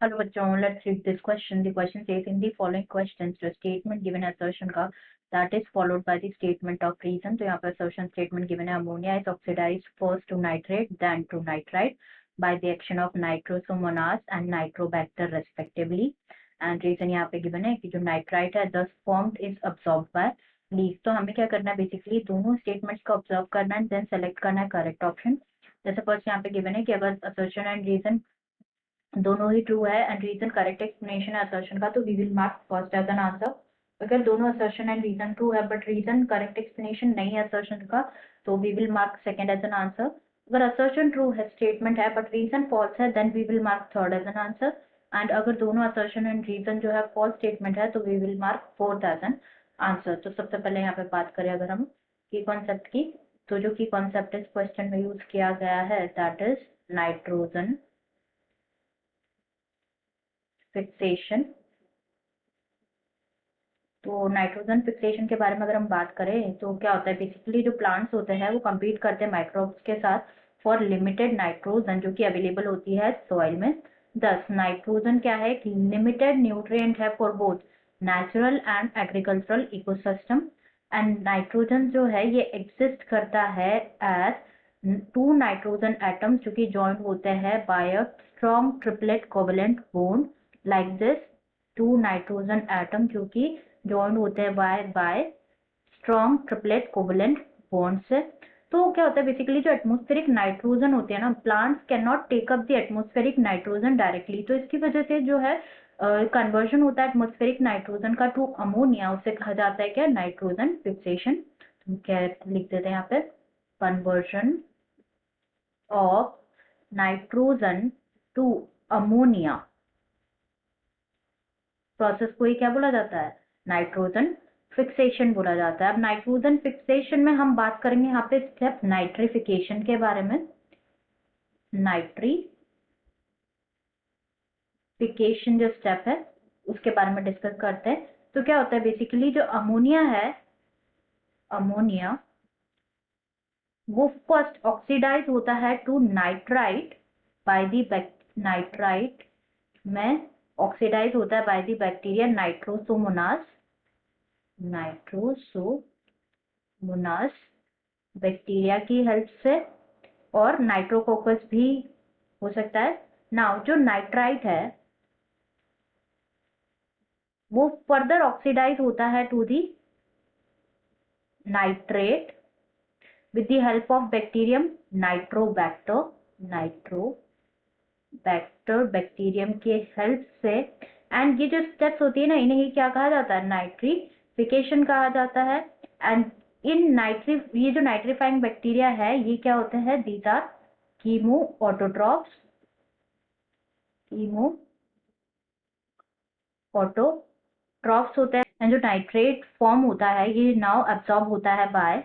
Hello bachon, let's read this question. The question says in the following questions the statement given assertion का that is followed by the statement of reason. तो यहाँ पर assertion statement given है ammonia is oxidized first to nitrate then to nitrite by the action of nitrosomonas and nitrobacter respectively. And reason यहाँ पे given है कि जो nitrite है thus formed is absorbed by leaf. तो हमें क्या करना है बेसिकली दोनों स्टेटमेंट्स को ऑब्जर्व करना है देन सेलेक्ट करना है करेक्ट ऑप्शन. जैसे फर्स्ट यहाँ पे गिवन है कि अगर assertion and reason दोनों ही ट्रू है एंड रीजन करेक्ट एक्सप्लेनेशन है असर्शन का तो we will mark first as an answer. अगर दोनों असर्शन एंड रीजन ट्रू है बट रीजन करेक्ट एक्सप्लेनेशन नहीं है असर्शन का तो we will mark second as an answer. अगर असर्शन ट्रू है स्टेटमेंट है बट रीजन फॉल्स है then we will mark third as an answer. And अगर दोनों असर्शन एंड रीजन जो है फॉल्स स्टेटमेंट है तो we will mark fourth as an answer. तो सबसे पहले यहाँ पे बात करें अगर हम की कॉन्सेप्ट की तो जो की कॉन्सेप्ट इस क्वेश्चन में यूज किया गया है दैट इज नाइट्रोजन फिक्सेशन. तो नाइट्रोजन फिक्सेशन के बारे में अगर हम बात करें तो क्या होता है बेसिकली जो प्लांट्स होते हैं वो कम्पीट करते हैं माइक्रोब्स के साथ फॉर लिमिटेड नाइट्रोजन जो कि अवेलेबल होती है सॉइल में. दस नाइट्रोजन क्या है एक लिमिटेड न्यूट्रिएंट है for both natural and agricultural ecosystem. And nitrogen जो है ये एग्जिस्ट करता है एज टू नाइट्रोजन एटम्स जो कि जॉइंट होते हैं by a strong triplet covalent bond like this. Two nitrogen atom जो कि जॉइंट होते हैं by strong triplet covalent bond से. तो क्या होता है बेसिकली जो एटमॉस्फेरिक नाइट्रोजन होते हैं ना plants can not take up the atmospheric nitrogen directly. तो इसकी वजह से जो है कन्वर्जन होता है एटमॉस्फेरिक नाइट्रोजन का टू अमोनिया उसे कहा जाता है क्या नाइट्रोजन फिक्सेशन. तो क्या लिख देते हैं यहाँ पे conversion of nitrogen to ammonia process को ही क्या बोला जाता है नाइट्रोजन फिक्सेशन बोला जाता है. अब नाइट्रोजन फिक्सेशन में हम बात करेंगे यहाँ पे स्टेप नाइट्रिफिकेशन के बारे में. नाइट्रिफिकेशन जो स्टेप है उसके बारे में डिस्कस करते हैं. तो क्या होता है बेसिकली जो अमोनिया है अमोनिया वो फर्स्ट ऑक्सीडाइज होता है to nitrite by the nitrite में ऑक्सीडाइज होता है by the bacteria Nitrosomonas bacteria की हेल्प से और नाइट्रोकोकस भी हो सकता है. नाउ जो नाइट्राइट है वो फर्दर ऑक्सीडाइज होता है to the nitrate with the help of bacterium Nitrobacter bacterium के हेल्प से. एंड ये जो स्टेप्स होती है ना इन्हें क्या कहा जाता है नाइट्रिफिकेशन कहा जाता है. एंड इन ये जो नाइट्रीफाइंग बैक्टीरिया है ये क्या होते हैं दीज आर कीमो ऑटोट्रॉप्स होते हैं. एंड जो नाइट्रेट फॉर्म होता है ये नाउ एब्सॉर्ब होता है बाय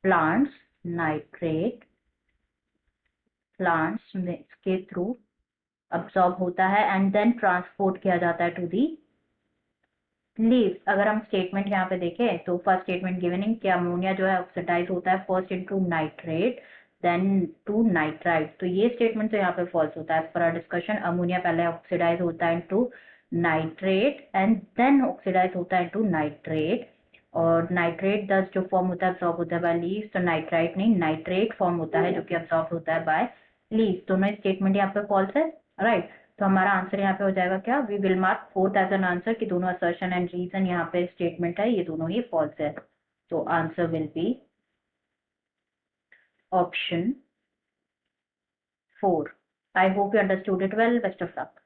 प्लांट्स. नाइट्रेट प्लांट्स के थ्रू अब्सॉर्ब होता है एंड देन ट्रांसपोर्ट किया जाता है टू दी लीव्स. अगर हम स्टेटमेंट यहाँ पे देखें तो फर्स्ट स्टेटमेंट गिवन है कि अमोनिया जो है ऑक्सीडाइज होता है first into nitrate then to nitrite. तो ये स्टेटमेंट तो यहाँ पे फॉल्स होता है. As per our discussion ammonia पहले ऑक्सीडाइज होता है into nitrate and then oxidise होता है इनटू नाइट्रेट और नाइट्रेट दस जो फॉर्म होता है अब्सॉर्ब होता है बाय लीव्स. तो नाइट्राइट नहीं नाइट्रेट फॉर्म होता है जो कि अब्सॉर्ब होता है बाय लीव्स. दोनों स्टेटमेंट यहाँ पे फॉल्स है राइट. तो हमारा आंसर यहाँ पे हो जाएगा क्या we will mark fourth as an answer कि दोनों असर्शन एंड रीजन यहाँ पे स्टेटमेंट है ये दोनों ही फॉल्स है. तो answer will be option 4. I hope you understood it well. Best of luck.